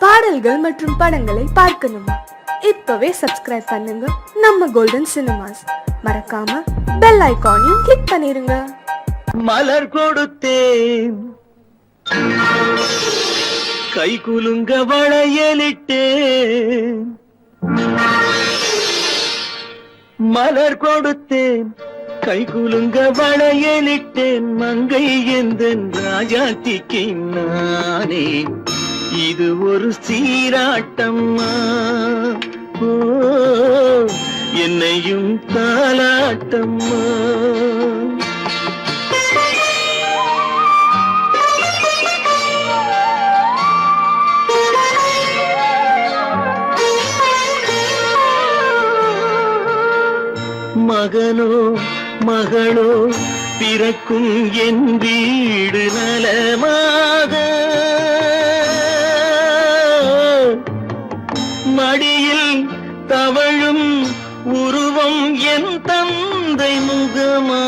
பாடல்கள் மற்றும் படங்களை பார்க்கணுமா? இப்பவே சப்ஸ்கிரைப் பண்ணுங்க நம்ம கோல்டன் சினிமாஸ். மறக்காம பெல் ஐகானையும் கிளிக் பண்ணிருங்க. மலர் கொடுத்தேன், கை குலுங்க வளையலிட்டேன். மலர் கொடுத்தேன், கை குலுங்க வளையலிட்டேன். மங்கை எந்தன் ராஜாத்திக்கு நானே, இது ஒரு சீராட்டம்மா. ஓ, என்னையும் தாலாட்டம்மா. மகனோ மகளோ பிறக்கும் என் வீடு நலமாக, மடியில் தவழும் உருவம் என் தந்தை முகமாக.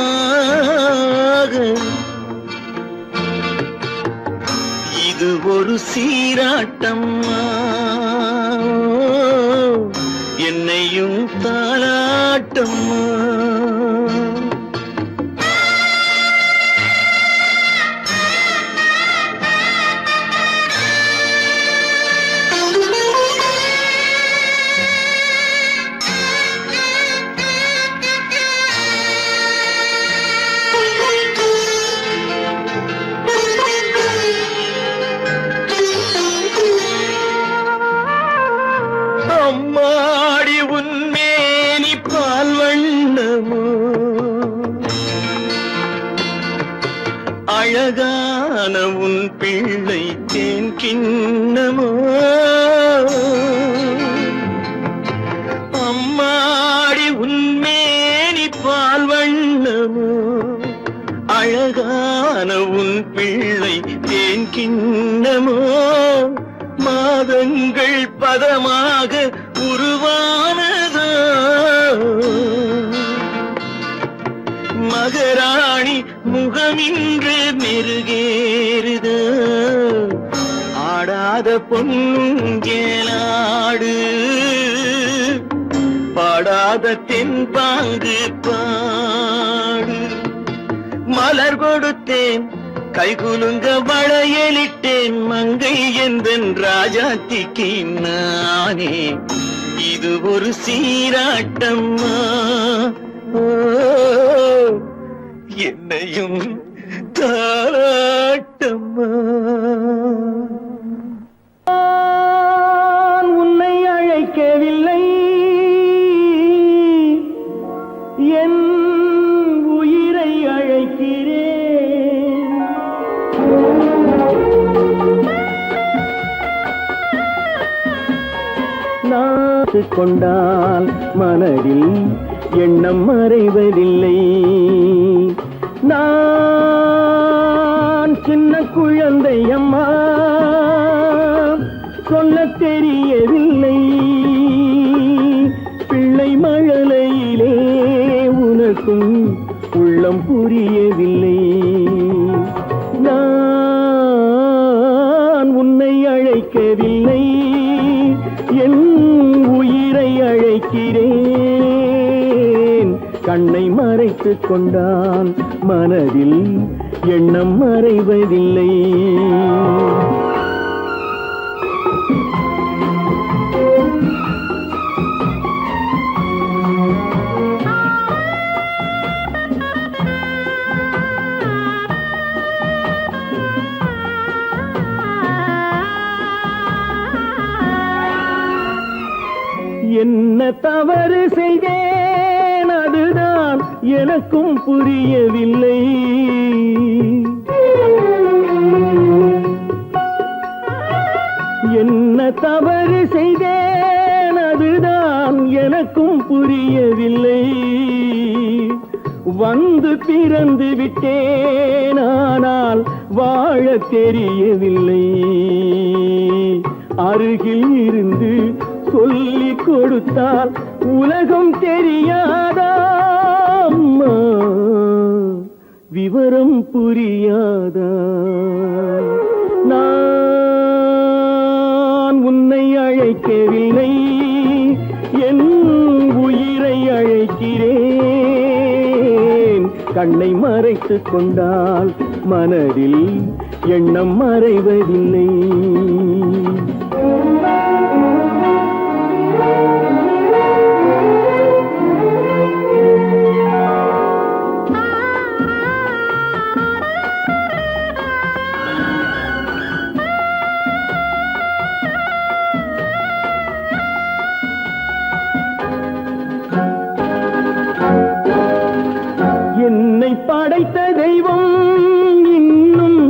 இது ஒரு சீராட்டம்மா, என்னையும் தாலாட்டம்மா. அம்மாடி உன்மேனி பால் வண்ணமோ, அழகான உன் பிள்ளை தேன் கிண்ணமோ. அம்மாடி உன்மேனி பால் வண்ணமோ, அழகான உன் பிள்ளை தேன் கிண்ணமோ. மாதங்கள் பதமாக உருவானதோ, மகராணி முகமின்று மெருகேறுதோ. ஆடாத பொன்னுங்கேலாடு, பாடாத தென்பாங்கு பாடு. மலர் கொடுத்தேன், கைகுலுங்க வளையலிட்டேன். மங்கை எந்தன் ராஜாத்திக்கு நானே, இது ஒரு சீராட்டம்மா. ஓ, என்னையும் தாலாட்டம்மா. உன்னை அழைக்கவில்லை, என் உயிரை அழைக்கிறேன். நாசு கொண்டால் மனதில் எண்ணம் மறைவதில்லை. நான் சின்ன குழந்தை அம்மா, சொல்ல தெரியவில்லை. பிள்ளை மழலையிலே உனக்கும் உள்ளம் புரியவில்லை. நான் உன்னை அழைக்கவில்லை, என் உயிரை அழைக்கிறேன். கண்ணை மறைத்துக் கொண்டான் மனதில் எண்ணம் மறைவதில்லை. என்ன தவறு செய்தேன், அதுதான் எனக்கும் புரியவில்லை. என்ன தவறு செய்தேன், அதுதான் எனக்கும் புரியவில்லை. வந்து பிறந்து விட்டேன், ஆனால் வாழ தெரியவில்லை. அருகில் இருந்து சொல்லிக் கொடுத்தால் உலகம் தெரியாதா அம்மா, விவரம் புரியாதா? நான் உன்னை அழைக்கவில்லை, என் உயிரை அழைக்கிறேன். கண்ணை மறைத்துக் கொண்டால் மனதில் எண்ணம் மறைவதில்லை. என்னை படைத்த தெய்வம் இன்னும்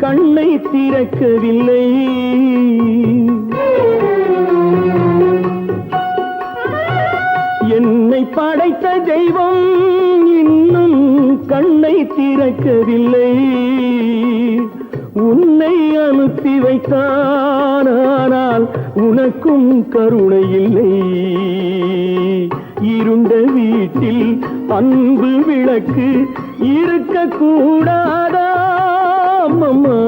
கண்ணை திறக்கவில்லை. என்னை படைத்த தெய்வம் இன்னும் கண்ணை திறக்கவில்லை. உன்னை அனுப்பி வைத்தான், ஆனால் உனக்கும் கருணை இல்லை. இருண்ட வீட்டில் அன்பு விளக்கு இருக்க கூடாதா? அம்மா,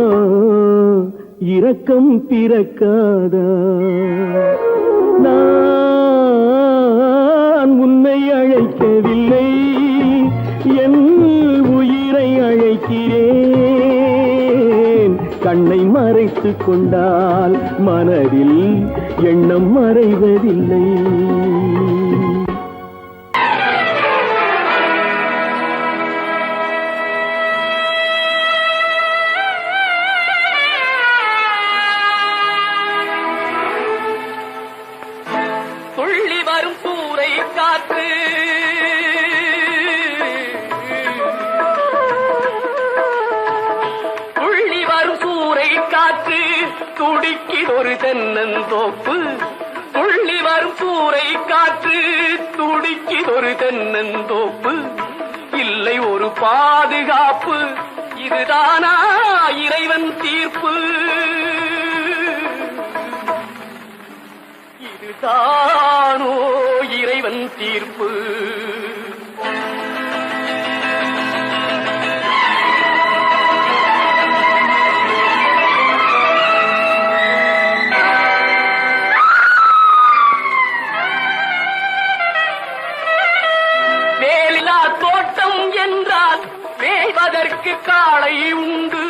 இரக்கம் பிறக்காதா? நான் உன்னை அழைக்கவில்லை, என் உயிரை அழைக்கிறேன். கண்ணை மறைத்துக் கொண்டால் மனதில் எண்ணம் மறைவதில்லை. துள்ளி வரும் சூறை காற்று, துள்ளி வரும் சூறை காற்று துடிக்கிதொரு தென்னந்தோப்பு. துள்ளி வரும் சூறை காற்று துடிக்கிதொரு தென்னந்தோப்பு. இல்லை ஒரு பாதுகாப்பு, இதுதானா இறைவன் தீர்ப்பு? இதுதானோ இறைவன் தீர்ப்பு? வேலிலா தோட்டம் என்றால் மேய்வதற்கு காளை உண்டு.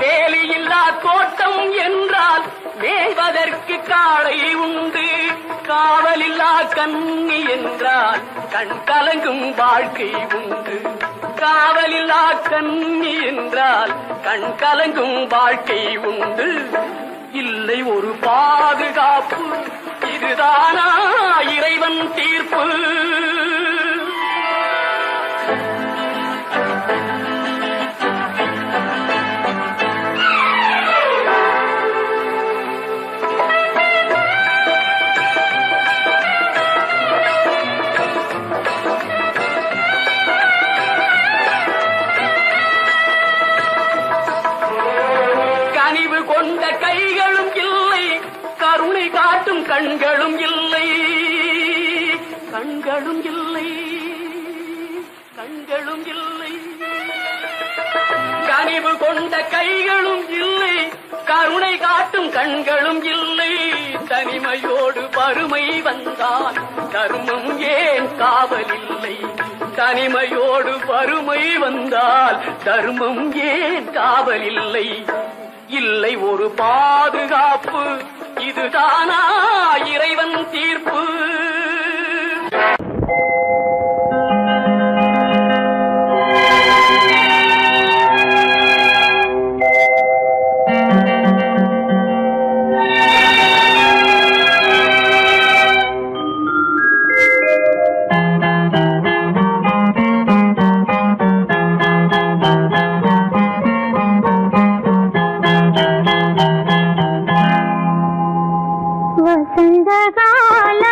வேலியில்லா தோட்டம் என்றால் மேய்வதற்கு காளை உண்டு. காவலில்லா கண்ணி என்றால் கண் கலங்கும் வாழ்க்கை உண்டு. காவலில்லா கண்ணி என்றால் கண் கலங்கும் வாழ்க்கை உண்டு. இல்லை ஒரு பாதுகாப்பு, இதுதானா இறைவன் தீர்ப்பு? கனிவு கொண்ட கைகளும் இல்லை, கருணை காட்டும் கண்களும் இல்லை. கண்களும் இல்லை, கண்களும் இல்லை. கனிவு கொண்ட கைகளும் இல்லை, கருணை காட்டும் கண்களும் இல்லை. தனிமையோடு வறுமை வந்தால் தர்மம் ஏன் காவலில்லை? தனிமையோடு வறுமை வந்தால் தர்மம் ஏன் காவலில்லை? இல்லை ஒரு பாதுகாப்பு, இதுதானா இறைவன் தீர்ப்பு? வசந்த கால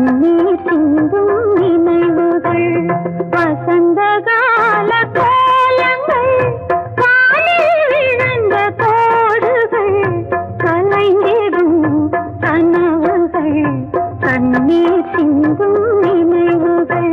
கண்ணீர் சிந்தும் நினைவுகள் வசந்த கால கோலங்கள் காலில் விழுந்த கோடுகள் கலைந்திடும் கனவுகள் கண்ணீர் சிந்தும் நினைவுகள்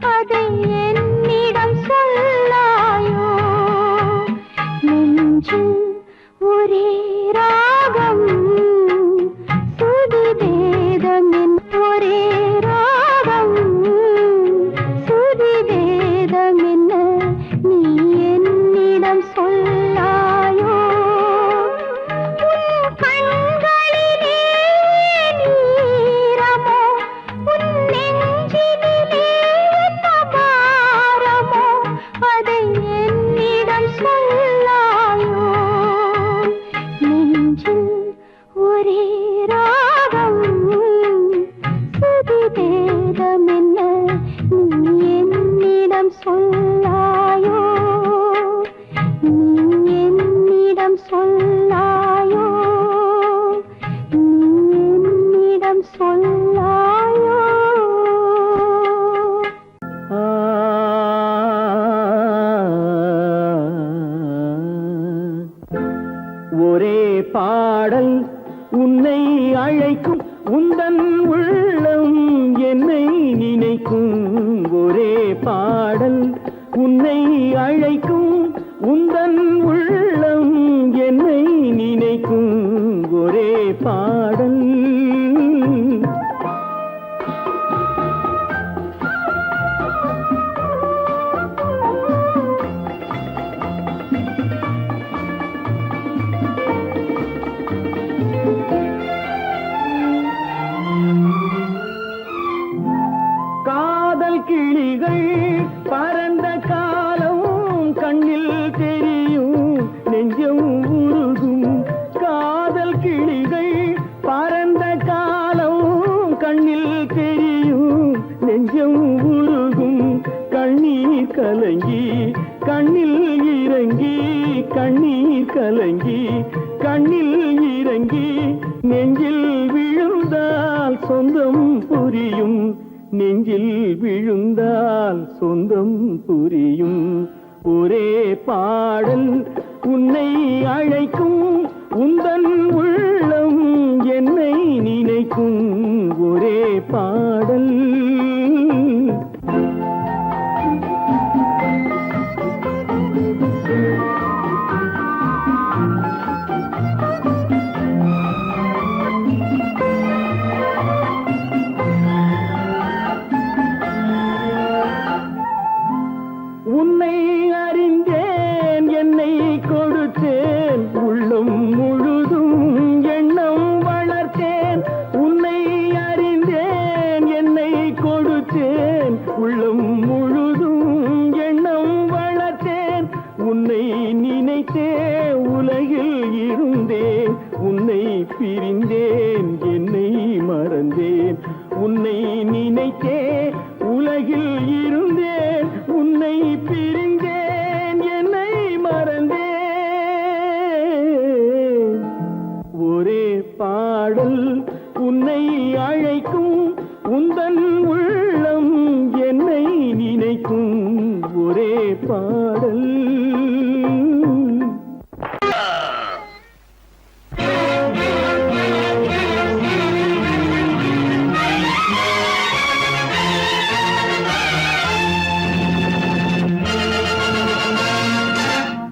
அதை காதல் கிளிகள் பறந்த காலம் கண்ணில் தெரியும் நெஞ்சம் உருகும் காதல் கிளிகள் பறந்த காலம் கண்ணில் தெரியும் நெஞ்சம் உருகும் கண்ணீர் கலங்கி கண்ணில் இறங்கி கண்ணீர் கலங்கி கண்ணில் இறங்கி நெஞ்சில் விழுந்தால் சொந்தம் புரியும் நெஞ்சில் விழுந்தால் சொந்தம் புரியும் ஒரே பாடல் உன்னை அழைக்கும் உந்தன் உள்ளம் என்னை நினைக்கும் ஒரே பாடல் உன்னை அறிந்தேன் என்னை கொடுத்தேன் உள்ளம் முழுதும் எண்ணம் வளர்த்தேன் உன்னை அறிந்தேன் என்னை கொடுத்தேன் உள்ளம் முழுதும் எண்ணம் வளர்த்தேன் உன்னை நினைத்தே உலகில் இருந்தேன் உன்னை பிரிந்தேன் என்னை மறந்தேன் உன்னை நினைத்தே உலகில் இருந்தேன் உன்னை பிரிந்தேன் என்னை மறந்தேன் ஒரே பாடல் உன்னை அழைக்கும் உந்தன் உள்ளம் என்னை நினைக்கும் ஒரே பாடல்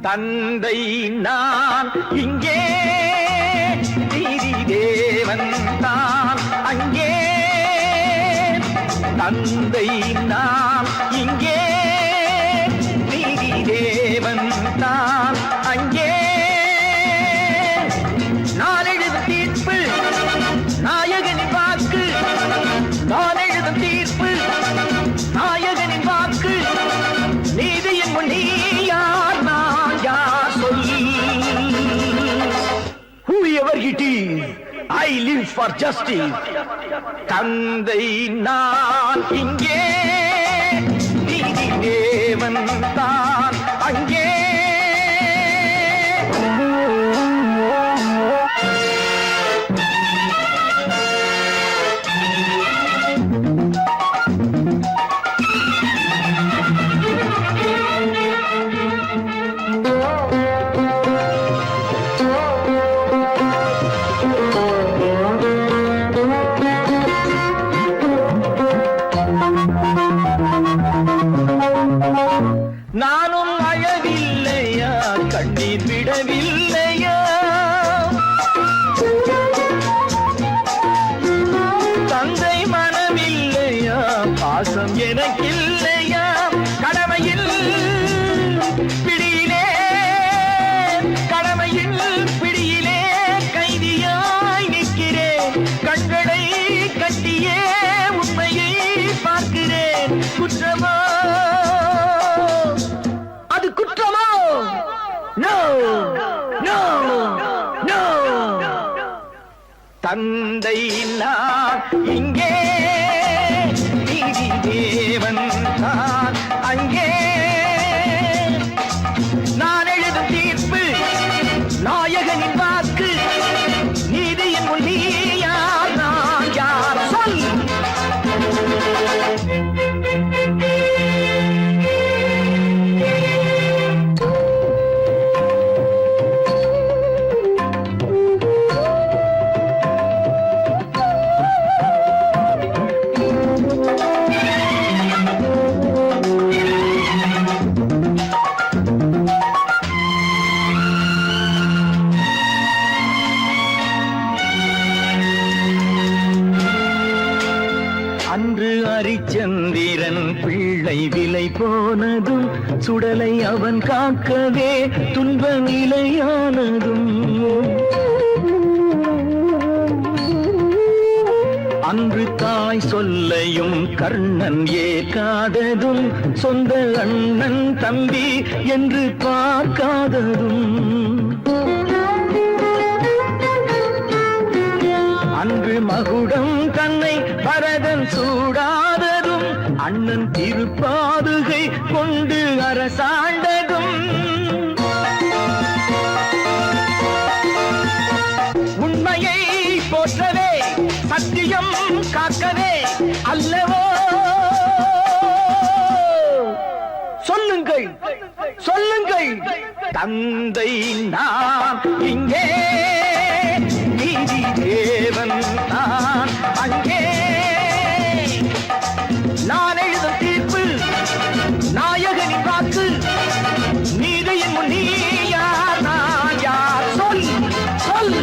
தந்தை நான் இங்கே நீதி தேவன் தான் அங்கே தந்தை நான் இங்கே நீதி தேவன் தான் அங்கே நான் எழுதும் தீர்ப்பு நாயகனின் வாக்கு நான் எழுதும் தீர்ப்பு நாயகனின் வாக்கு நீதியின் முன் நீ யார் நான் யார் சொல் whoever it is I live for justice தந்தை நான் இங்கே நீதி தேவன் தான் அங்கே நானும் அழவில்லையா கண்ணீர் விடவில்லையா தந்தை மனமில்லையா பாசம் எனக்கில்லையா கடமையில் பிடியிலே கடமையில் பிடியிலே கைதியாய் நிற்கிறேன் கண்களை கட்டியே உண்மையை பார்க்கிறேன் குற்றமா அது குற்றமோ நோ நோ நோ தந்தை நான் இங்கே நீதி தேவன் தான் அங்கே நான் எழுதும் தீர்ப்பு நாயகனின் வாக்கு நீதியின் முன் நீ யார் நான் யார் சொல் அன்று அரிச்சந்திரன் பிள்ளை விலை போனதும் சுடலை அவன் காக்கவே துன்ப நிலையானதும் அன்று தாய் சொல்லையும் கர்ணன் ஏற்காததும் சொந்த அண்ணன் தம்பி என்று பார்க்காததும் அன்று மகுடம் தன்னை பரதன் சூடாததும் அண்ணன் திருப்பாதுகை கொண்டு அரசாண்டதும் உண்மையை போற்றவே சத்தியம் காக்கவே அல்லவோ சொல்லுங்கள் சொல்லுங்கள் தந்தை நான் இங்கே நீதி தேவன் தான் அங்கே நான் எழுதும் தீர்ப்பு நாயகனின் வாக்கு நீதியின் முன் நீ யார் நான் யார் சொல் சொல்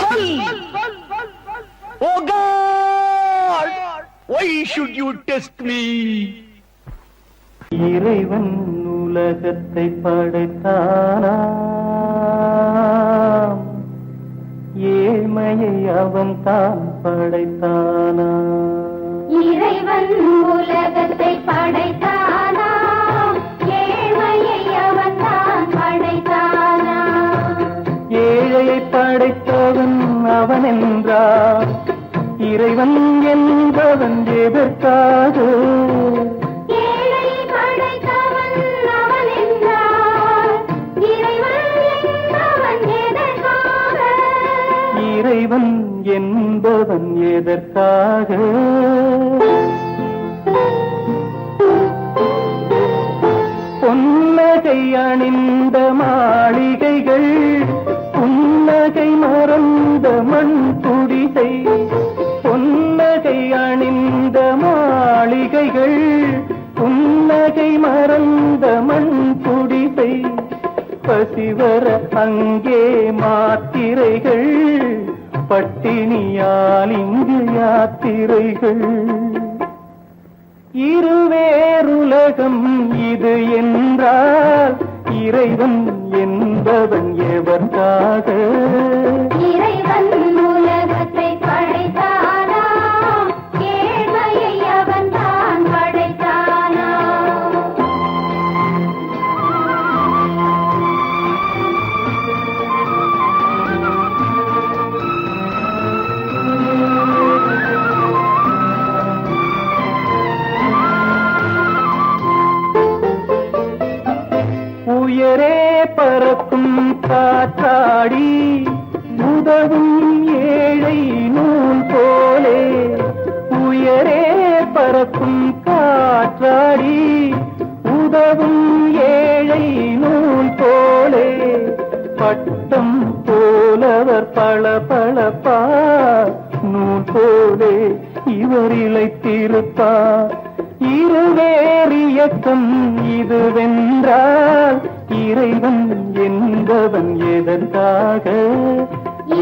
சொல் Oh God, why should you test me? இறைவன் உலகத்தை படைத்தானா ஏழ்மையை அவன் தான் படைத்தானா இறைவன் உலகத்தை படைத்தானா ஏழ்மையை அவன் தான் படைத்தானா ஏழையை படைத்தவன் அவன் என்றார் இறைவன் என்பவன் எதற்காக ஏழையை படைத்தவன் அவன் என்றார் இறைவன் என்பவன் எதற்காக இறைவன் என்பவன் எதற்காக பொன்னகை அணிந்த மாளிகைகள் புன்னகை மறந்த மண் துடிசை பொன்னகை அணிந்த மாளிகைகள் புன்னகை மறந்த மண் துடிசை பசிவர அங்கே மாத்திரைகள் பட்டினியால் இங்கு யாத்திரைகள் இருவேறுலகம் இது என்றால் இறைவன் என்பவன் எவர்க்காக இறைவன் உலகத்தை படைத்தானா ஏழ்மையை அவன் தான் படைத்தானா உயரே பறக்கும் காற்றாடி உதவும் ஏழை நூல் போலே உயரே பறக்கும் காற்றாடி உதவும் ஏழை நூல் போலே பட்டம் போலவர் பளபளப்பா நூல் போலே இவர் இளைத்திருப்பார் இருவேறியக்கம் இதுவென்றால் இறைவன் என்பவன் எதற்காக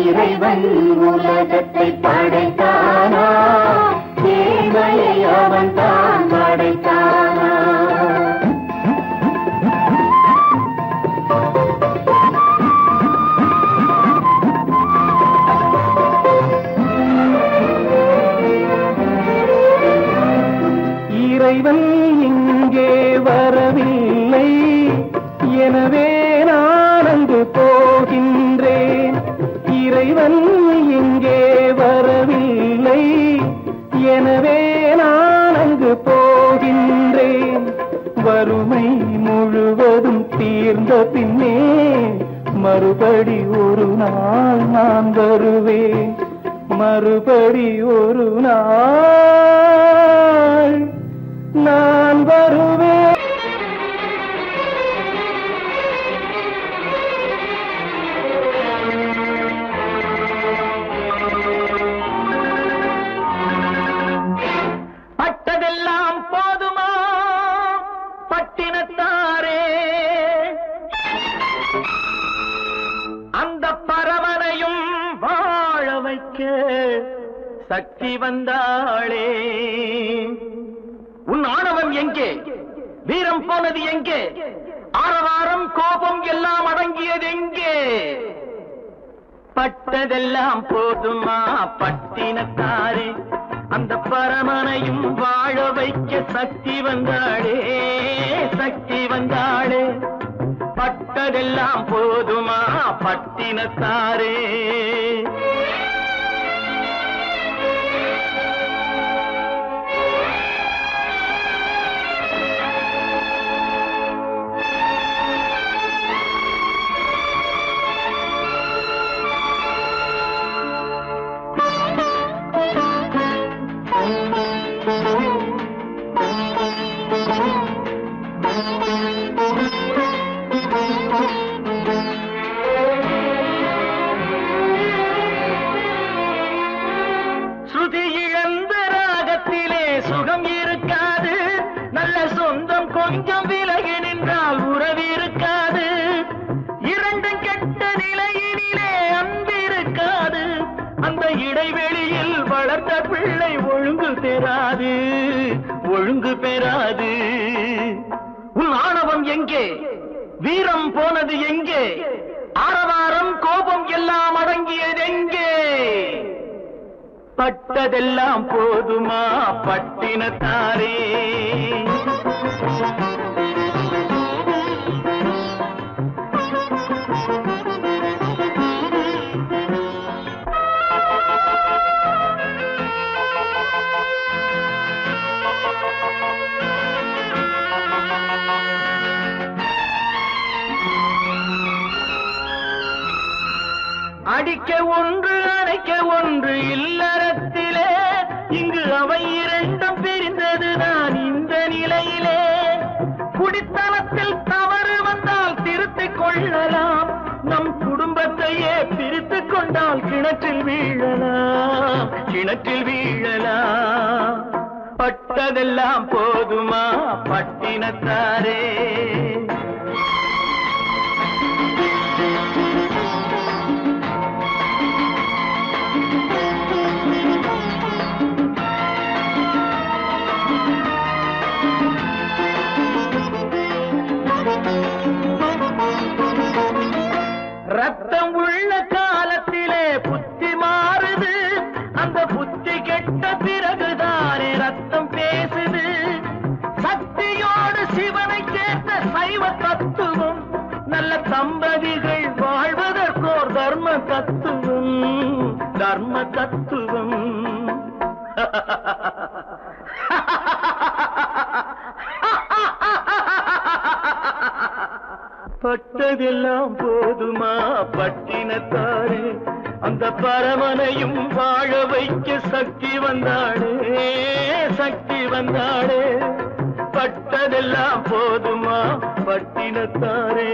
இறைவன் உலகத்தை படைத்தானா ஏழ்மையை அவன் தான் படைத்தானா இறைவன் இங்கே வரவில்லை எனவே நான் அங்கு போகின்றேன் இறைவன் இங்கே வரவில்லை எனவே நான் அங்கு போகின்றேன் வறுமை முழுவதும் தீர்ந்த பின்னே மறுபடி ஒரு நாள் நான் வருவேன் மறுபடி ஒரு நாள் நான் வருவேன் பட்டதெல்லாம் போதுமா பட்டினத்தாரே அந்த பரவனையும் வாழ வைக்க சக்தி வந்தாளே உன் ஆணவம் எங்கே வீரம் போனது எங்கே ஆரவாரம் கோபம் எல்லாம் அடங்கியது எங்கே பட்டதெல்லாம் போதுமா பட்டினத்தாரே, அந்த பரமனையும் வாழ வைக்க சக்தி வந்தாளே, சக்தி வந்தாளே. பட்டதெல்லாம் போதுமா பட்டினத்தாரே. ஸ்ருதி இழந்த ராகத்திலே சுகம் இருக்காது, நல்ல சொந்தம் கொஞ்சம் விலகி நின்றால் உறவு இருக்காது. இரண்டும் கெட்ட நிலையினிலே அன்பு இருக்காது, அந்த இடைவெளியில் வளர்த்த பிள்ளை ஒழுங்கு பெறாது, ஒழுங்கு பெறாது. உன் ஆணவம் எங்கே, வீரம் போனது எங்கே, ஆரவாரம் கோபம் எல்லாம் அடங்கியது எங்கே? பட்டதெல்லாம் போதுமா பட்டினத்தாரே. அடிக்க ஒன்று அணைக்க ஒன்று இல்லறத்திலே, இங்கு அவை இரண்டும் பிரிந்ததுதான் இந்த நிலையிலே. குடித்தனத்தில் தவறு வந்தால் திருத்திக் கொள்ளலாம், நம் குடும்பத்தையே பிரித்துக் கொண்டால் கிணற்றில் வீழலாம், கிணற்றில் வீழலாம். பட்டதெல்லாம் போதுமா பட்டினத்தாரே. ரத்தம் உள்ள காலத்திலே புத்தி மாறுது, அந்த புத்தி கெட்ட பிறகுதானே ரத்தம் பேசுது. சக்தியோடு சிவனை சேர்ந்த சைவ தத்துவம், நல்ல தம்பதிகள் வாழ்வதற்கோர் தர்ம தத்துவம், தர்ம தத்துவம். பட்டதெல்லாம் போதுமா பட்டினத்தாரே, அந்த பரமனையும் வாழ வைக்க சக்தி வந்தாளே, சக்தி வந்தாளே. பட்டதெல்லாம் போதுமா பட்டினத்தாரே.